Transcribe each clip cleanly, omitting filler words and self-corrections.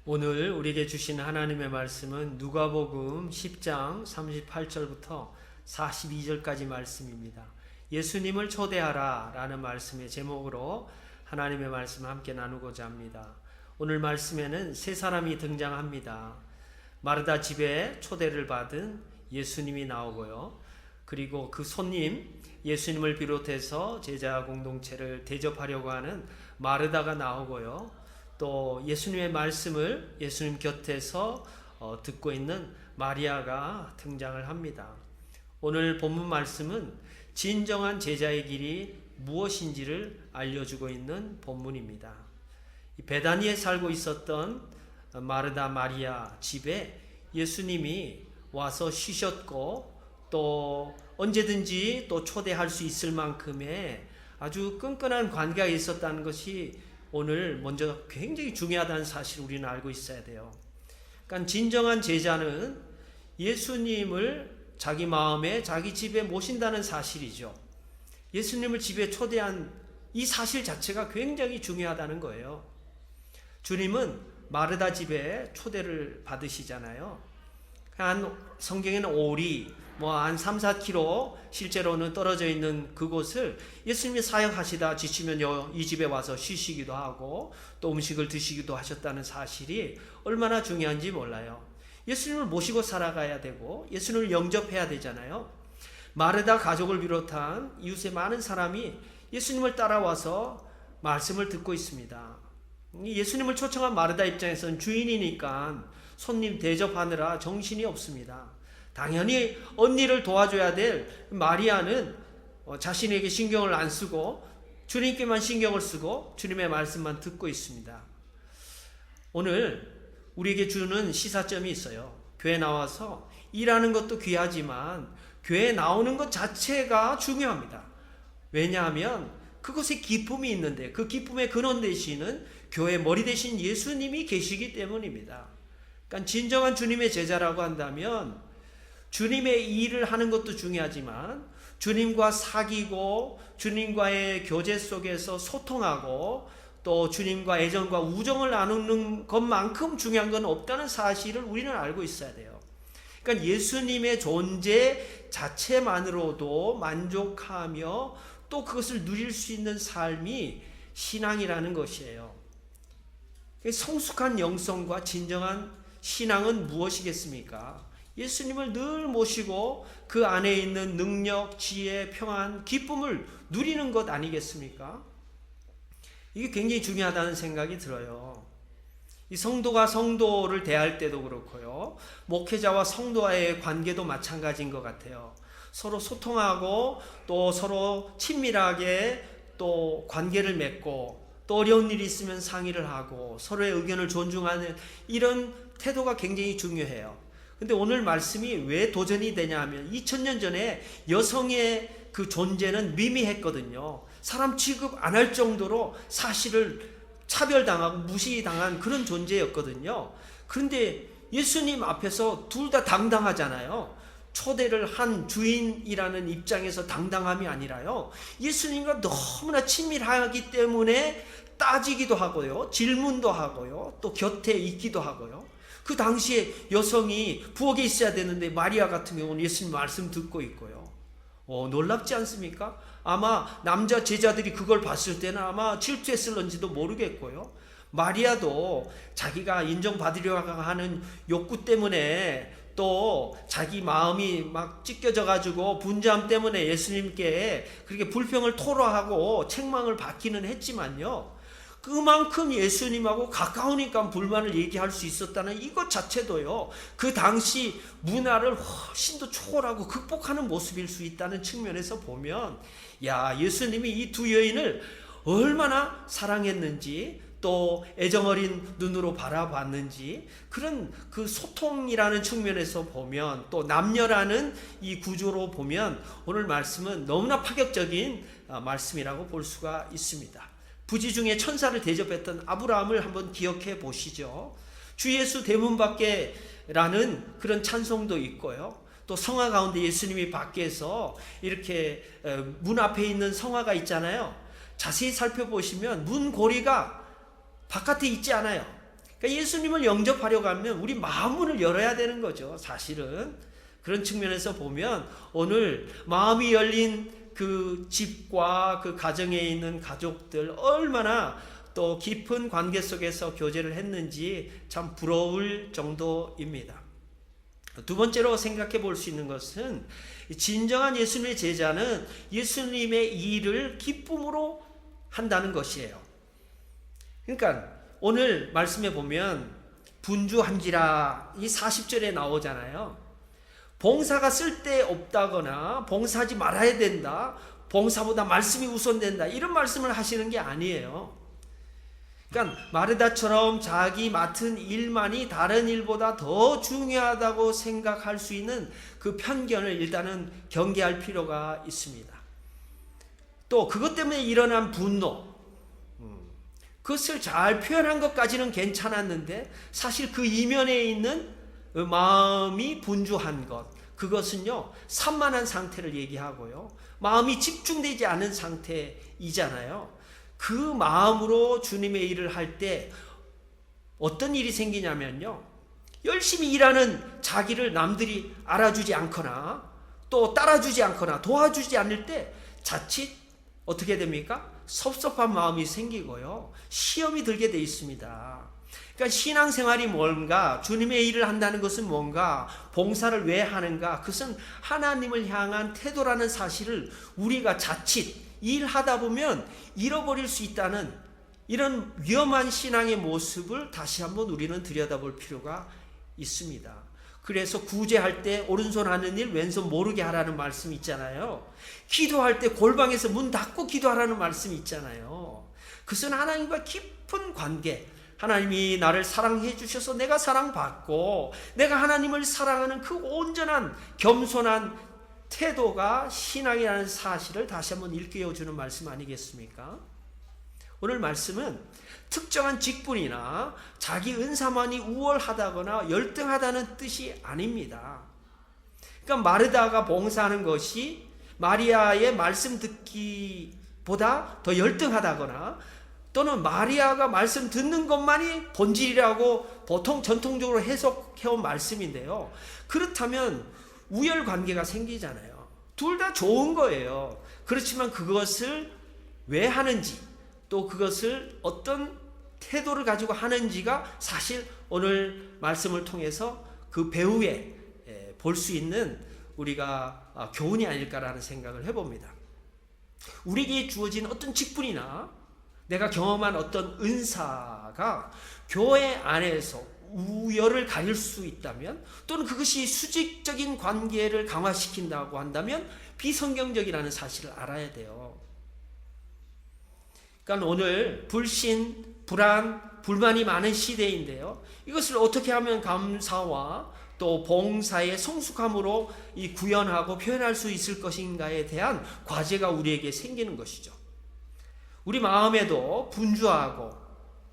오늘 우리에게 주신 하나님의 말씀은 누가복음 10장 38절부터 42절까지 말씀입니다. 예수님을 초대하라 라는 말씀의 제목으로 하나님의 말씀을 함께 나누고자 합니다. 오늘 말씀에는 세 사람이 등장합니다. 마르다 집에 초대를 받은 예수님이 나오고요. 그리고 그 손님, 예수님을 비롯해서 제자 공동체를 대접하려고 하는 마르다가 나오고요. 또 예수님의 말씀을 예수님 곁에서 듣고 있는 마리아가 등장을 합니다. 오늘 본문 말씀은 진정한 제자의 길이 무엇인지를 알려주고 있는 본문입니다. 베다니에 살고 있었던 마르다 마리아 집에 예수님이 와서 쉬셨고 또 언제든지 또 초대할 수 있을 만큼의 아주 끈끈한 관계가 있었다는 것이 오늘 먼저 굉장히 중요하다는 사실을 우리는 알고 있어야 돼요. 그러니까 진정한 제자는 예수님을 자기 마음에 자기 집에 모신다는 사실이죠. 예수님을 집에 초대한 이 사실 자체가 굉장히 중요하다는 거예요. 주님은 마르다 집에 초대를 받으시잖아요. 한 성경에는 오리 한 3, 4km 실제로는 떨어져 있는 그곳을 예수님이 사역하시다 지치면 이 집에 와서 쉬시기도 하고 또 음식을 드시기도 하셨다는 사실이 얼마나 중요한지 몰라요. 예수님을 모시고 살아가야 되고 예수님을 영접해야 되잖아요. 마르다 가족을 비롯한 이웃의 많은 사람이 예수님을 따라와서 말씀을 듣고 있습니다. 예수님을 초청한 마르다 입장에서는 주인이니까 손님 대접하느라 정신이 없습니다. 당연히 언니를 도와줘야 될 마리아는 자신에게 신경을 안 쓰고 주님께만 신경을 쓰고 주님의 말씀만 듣고 있습니다. 오늘 우리에게 주는 시사점이 있어요. 교회 나와서 일하는 것도 귀하지만 교회에 나오는 것 자체가 중요합니다. 왜냐하면 그곳에 기쁨이 있는데 그 기쁨의 근원 되시는 교회 머리 되신 예수님이 계시기 때문입니다. 그러니까 진정한 주님의 제자라고 한다면 주님의 일을 하는 것도 중요하지만 주님과 사귀고 주님과의 교제 속에서 소통하고 또 주님과 애정과 우정을 나누는 것만큼 중요한 건 없다는 사실을 우리는 알고 있어야 돼요. 그러니까 예수님의 존재 자체만으로도 만족하며 또 그것을 누릴 수 있는 삶이 신앙이라는 것이에요. 성숙한 영성과 진정한 신앙은 무엇이겠습니까? 예수님을 늘 모시고 그 안에 있는 능력, 지혜, 평안, 기쁨을 누리는 것 아니겠습니까? 이게 굉장히 중요하다는 생각이 들어요. 이 성도가 성도를 대할 때도 그렇고요. 목회자와 성도와의 관계도 마찬가지인 것 같아요. 서로 소통하고 또 서로 친밀하게 또 관계를 맺고 또 어려운 일이 있으면 상의를 하고 서로의 의견을 존중하는 이런 태도가 굉장히 중요해요. 근데 오늘 말씀이 왜 도전이 되냐 하면 2000년 전에 여성의 그 존재는 미미했거든요. 사람 취급 안 할 정도로 사실을 차별당하고 무시당한 그런 존재였거든요. 그런데 예수님 앞에서 둘 다 당당하잖아요. 초대를 한 주인이라는 입장에서 당당함이 아니라요. 예수님과 너무나 친밀하기 때문에 따지기도 하고요. 질문도 하고요. 또 곁에 있기도 하고요. 그 당시에 여성이 부엌에 있어야 되는데 마리아 같은 경우는 예수님 말씀 듣고 있고요. 놀랍지 않습니까? 아마 남자 제자들이 그걸 봤을 때는 아마 질투했을런지도 모르겠고요. 마리아도 자기가 인정받으려고 하는 욕구 때문에 또 자기 마음이 막 찢겨져 가지고 분주함 때문에 예수님께 그렇게 불평을 토로하고 책망을 받기는 했지만요. 그만큼 예수님하고 가까우니까 불만을 얘기할 수 있었다는 이것 자체도요. 그 당시 문화를 훨씬 더 초월하고 극복하는 모습일 수 있다는 측면에서 보면 예수님이 이 두 여인을 얼마나 사랑했는지 또 애정어린 눈으로 바라봤는지 그런 그 소통이라는 측면에서 보면 또 남녀라는 이 구조로 보면 오늘 말씀은 너무나 파격적인 말씀이라고 볼 수가 있습니다. 부지 중에 천사를 대접했던 아브라함을 한번 기억해 보시죠. 주 예수 대문 밖에 라는 그런 찬송도 있고요. 또 성화 가운데 예수님이 밖에서 이렇게 문 앞에 있는 성화가 있잖아요. 자세히 살펴보시면 문 고리가 바깥에 있지 않아요. 그러니까 예수님을 영접하려고 하면 우리 마음문을 열어야 되는 거죠. 사실은 그런 측면에서 보면 오늘 마음이 열린 그 집과 그 가정에 있는 가족들 얼마나 또 깊은 관계 속에서 교제를 했는지 참 부러울 정도입니다. 두 번째로 생각해 볼 수 있는 것은 진정한 예수님의 제자는 예수님의 일을 기쁨으로 한다는 것이에요. 그러니까 오늘 말씀에 보면 분주한지라 이 40절에 나오잖아요. 봉사가 쓸데없다거나 봉사하지 말아야 된다, 봉사보다 말씀이 우선된다, 이런 말씀을 하시는 게 아니에요. 그러니까 마르다처럼 자기 맡은 일만이 다른 일보다 더 중요하다고 생각할 수 있는 그 편견을 일단은 경계할 필요가 있습니다. 또 그것 때문에 일어난 분노, 그것을 잘 표현한 것까지는 괜찮았는데 사실 그 이면에 있는 마음이 분주한 것, 그것은요 산만한 상태를 얘기하고요, 마음이 집중되지 않은 상태이잖아요. 그 마음으로 주님의 일을 할 때 어떤 일이 생기냐면요, 열심히 일하는 자기를 남들이 알아주지 않거나 또 따라주지 않거나 도와주지 않을 때 자칫 어떻게 됩니까? 섭섭한 마음이 생기고요, 시험이 들게 돼 있습니다. 그러니까 신앙생활이 뭔가, 주님의 일을 한다는 것은 뭔가, 봉사를 왜 하는가, 그것은 하나님을 향한 태도라는 사실을 우리가 자칫 일하다 보면 잃어버릴 수 있다는 이런 위험한 신앙의 모습을 다시 한번 우리는 들여다볼 필요가 있습니다. 그래서 구제할 때 오른손 하는 일 왼손 모르게 하라는 말씀이 있잖아요. 기도할 때 골방에서 문 닫고 기도하라는 말씀이 있잖아요. 그것은 하나님과 깊은 관계, 하나님이 나를 사랑해 주셔서 내가 사랑받고 내가 하나님을 사랑하는 그 온전한 겸손한 태도가 신앙이라는 사실을 다시 한번 일깨워주는 말씀 아니겠습니까? 오늘 말씀은 특정한 직분이나 자기 은사만이 우월하다거나 열등하다는 뜻이 아닙니다. 그러니까 마르다가 봉사하는 것이 마리아의 말씀 듣기보다 더 열등하다거나 또는 마리아가 말씀 듣는 것만이 본질이라고 보통 전통적으로 해석해온 말씀인데요. 그렇다면 우열관계가 생기잖아요. 둘 다 좋은 거예요. 그렇지만 그것을 왜 하는지, 또 그것을 어떤 태도를 가지고 하는지가 사실 오늘 말씀을 통해서 그 배후에 볼 수 있는 우리가 교훈이 아닐까라는 생각을 해봅니다. 우리에게 주어진 어떤 직분이나 내가 경험한 어떤 은사가 교회 안에서 우열을 가릴 수 있다면, 또는 그것이 수직적인 관계를 강화시킨다고 한다면 비성경적이라는 사실을 알아야 돼요. 그러니까 오늘 불신, 불안, 불만이 많은 시대인데요, 이것을 어떻게 하면 감사와 또 봉사의 성숙함으로 이 구현하고 표현할 수 있을 것인가에 대한 과제가 우리에게 생기는 것이죠. 우리 마음에도 분주하고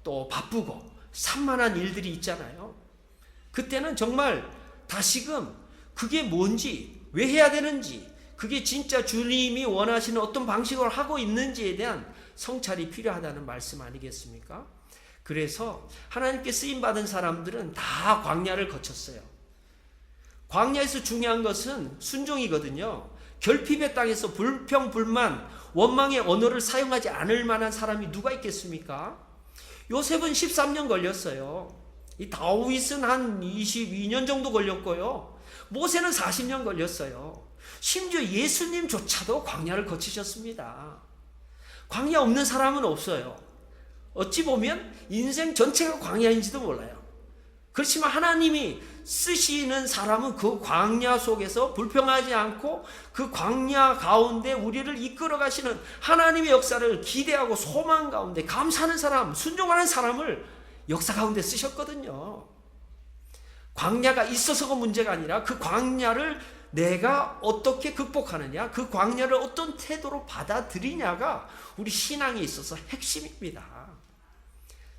또 바쁘고 산만한 일들이 있잖아요. 그때는 정말 다시금 그게 뭔지, 왜 해야 되는지, 그게 진짜 주님이 원하시는 어떤 방식으로 하고 있는지에 대한 성찰이 필요하다는 말씀 아니겠습니까? 그래서 하나님께 쓰임받은 사람들은 다 광야를 거쳤어요. 광야에서 중요한 것은 순종이거든요. 결핍의 땅에서 불평, 불만, 원망의 언어를 사용하지 않을 만한 사람이 누가 있겠습니까? 요셉은 13년 걸렸어요. 이 다윗은 한 22년 정도 걸렸고요. 모세는 40년 걸렸어요. 심지어 예수님조차도 광야를 거치셨습니다. 광야 없는 사람은 없어요. 어찌 보면 인생 전체가 광야인지도 몰라요. 그렇지만 하나님이 쓰시는 사람은 그 광야 속에서 불평하지 않고 그 광야 가운데 우리를 이끌어 가시는 하나님의 역사를 기대하고 소망 가운데 감사하는 사람, 순종하는 사람을 역사 가운데 쓰셨거든요. 광야가 있어서가 문제가 아니라 그 광야를 내가 어떻게 극복하느냐, 그 광야를 어떤 태도로 받아들이냐가 우리 신앙에 있어서 핵심입니다.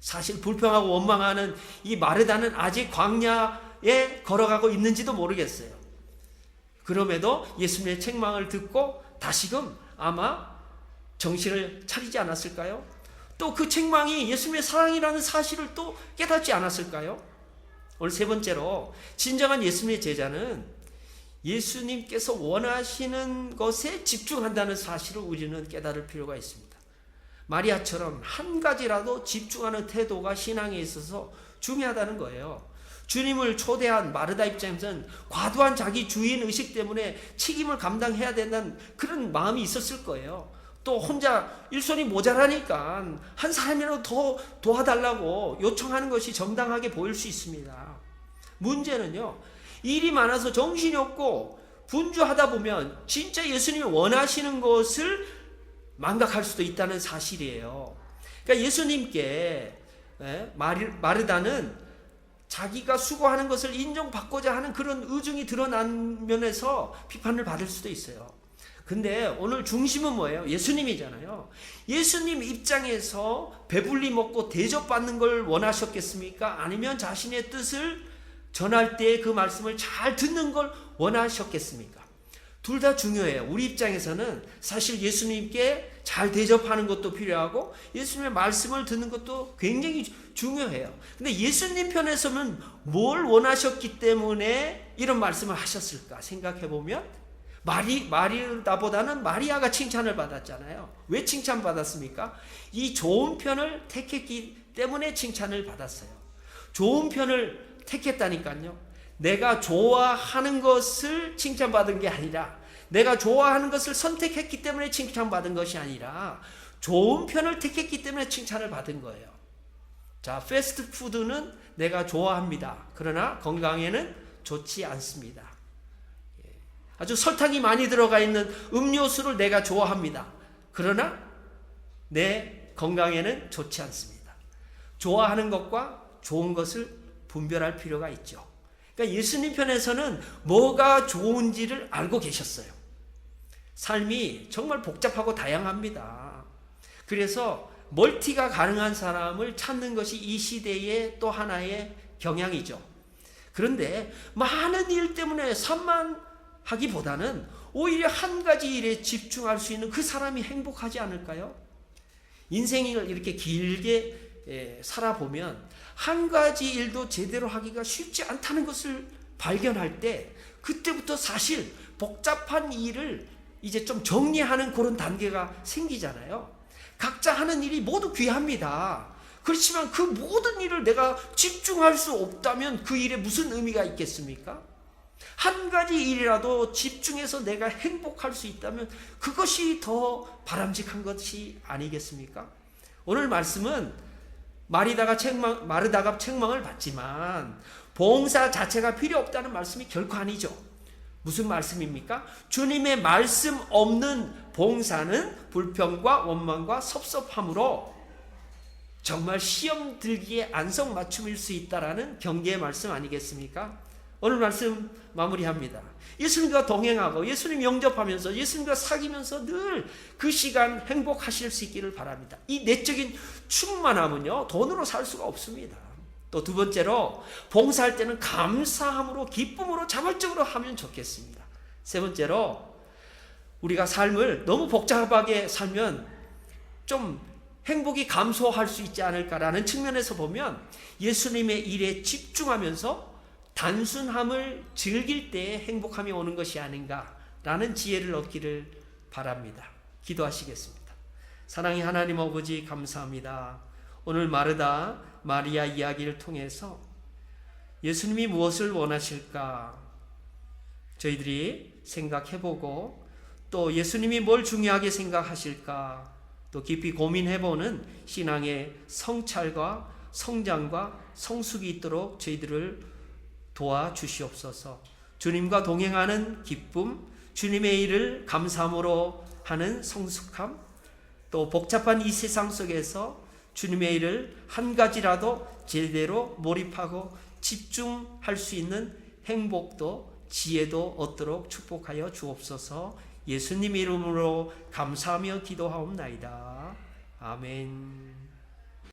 사실 불평하고 원망하는 이 마르다는 아직 광야에 걸어가고 있는지도 모르겠어요. 그럼에도 예수님의 책망을 듣고 다시금 아마 정신을 차리지 않았을까요? 또 그 책망이 예수님의 사랑이라는 사실을 또 깨닫지 않았을까요? 오늘 세 번째로 진정한 예수님의 제자는 예수님께서 원하시는 것에 집중한다는 사실을 우리는 깨달을 필요가 있습니다. 마리아처럼 한 가지라도 집중하는 태도가 신앙에 있어서 중요하다는 거예요. 주님을 초대한 마르다 입장에서는 과도한 자기 주인 의식 때문에 책임을 감당해야 된다는 그런 마음이 있었을 거예요. 또 혼자 일손이 모자라니까 한 사람이라도 더 도와달라고 요청하는 것이 정당하게 보일 수 있습니다. 문제는요, 일이 많아서 정신이 없고 분주하다 보면 진짜 예수님이 원하시는 것을 망각할 수도 있다는 사실이에요. 그러니까 예수님께 마르다는 자기가 수고하는 것을 인정받고자 하는 그런 의중이 드러난 면에서 비판을 받을 수도 있어요. 근데 오늘 중심은 뭐예요? 예수님이잖아요. 예수님 입장에서 배불리 먹고 대접받는 걸 원하셨겠습니까? 아니면 자신의 뜻을 전할 때 그 말씀을 잘 듣는 걸 원하셨겠습니까? 둘 다 중요해요. 우리 입장에서는 사실 예수님께 잘 대접하는 것도 필요하고 예수님의 말씀을 듣는 것도 굉장히 중요해요. 근데 예수님 편에서는 뭘 원하셨기 때문에 이런 말씀을 하셨을까 생각해보면 마리다보다는 마리아가 칭찬을 받았잖아요. 왜 칭찬받았습니까? 이 좋은 편을 택했기 때문에 칭찬을 받았어요. 좋은 편을 택했다니까요. 내가 좋아하는 것을 칭찬받은 게 아니라 내가 좋아하는 것을 선택했기 때문에 칭찬받은 것이 아니라 좋은 편을 택했기 때문에 칭찬을 받은 거예요. 자, 패스트푸드는 내가 좋아합니다. 그러나 건강에는 좋지 않습니다. 아주 설탕이 많이 들어가 있는 음료수를 내가 좋아합니다. 그러나 내 건강에는 좋지 않습니다. 좋아하는 것과 좋은 것을 분별할 필요가 있죠. 그러니까 예수님 편에서는 뭐가 좋은지를 알고 계셨어요. 삶이 정말 복잡하고 다양합니다. 그래서 멀티가 가능한 사람을 찾는 것이 이 시대의 또 하나의 경향이죠. 그런데 많은 일 때문에 산만하기보다는 오히려 한 가지 일에 집중할 수 있는 그 사람이 행복하지 않을까요? 인생을 이렇게 길게 살아보면 한 가지 일도 제대로 하기가 쉽지 않다는 것을 발견할 때 그때부터 사실 복잡한 일을 이제 좀 정리하는 그런 단계가 생기잖아요. 각자 하는 일이 모두 귀합니다. 그렇지만 그 모든 일을 내가 집중할 수 없다면 그 일에 무슨 의미가 있겠습니까? 한 가지 일이라도 집중해서 내가 행복할 수 있다면 그것이 더 바람직한 것이 아니겠습니까? 오늘 말씀은 마르다가 책망을 받지만 봉사 자체가 필요 없다는 말씀이 결코 아니죠. 무슨 말씀입니까? 주님의 말씀 없는 봉사는 불평과 원망과 섭섭함으로 정말 시험 들기에 안성맞춤일 수 있다라는 경계의 말씀 아니겠습니까? 오늘 말씀 마무리합니다. 예수님과 동행하고 예수님 영접하면서 예수님과 사귀면서 늘 그 시간 행복하실 수 있기를 바랍니다. 이 내적인 충만함은요, 돈으로 살 수가 없습니다. 또 두 번째로 봉사할 때는 감사함으로 기쁨으로 자발적으로 하면 좋겠습니다. 세 번째로 우리가 삶을 너무 복잡하게 살면 좀 행복이 감소할 수 있지 않을까라는 측면에서 보면 예수님의 일에 집중하면서 단순함을 즐길 때에 행복함이 오는 것이 아닌가라는 지혜를 얻기를 바랍니다. 기도하시겠습니다. 사랑의 하나님 아버지 감사합니다. 오늘 마르다 마리아 이야기를 통해서 예수님이 무엇을 원하실까 저희들이 생각해보고 또 예수님이 뭘 중요하게 생각하실까 또 깊이 고민해보는 신앙의 성찰과 성장과 성숙이 있도록 저희들을 도와주시옵소서. 주님과 동행하는 기쁨, 주님의 일을 감사함으로 하는 성숙함, 또 복잡한 이 세상 속에서 주님의 일을 한 가지라도 제대로 몰입하고 집중할 수 있는 행복도 지혜도 얻도록 축복하여 주옵소서. 예수님 이름으로 감사하며 기도하옵나이다. 아멘.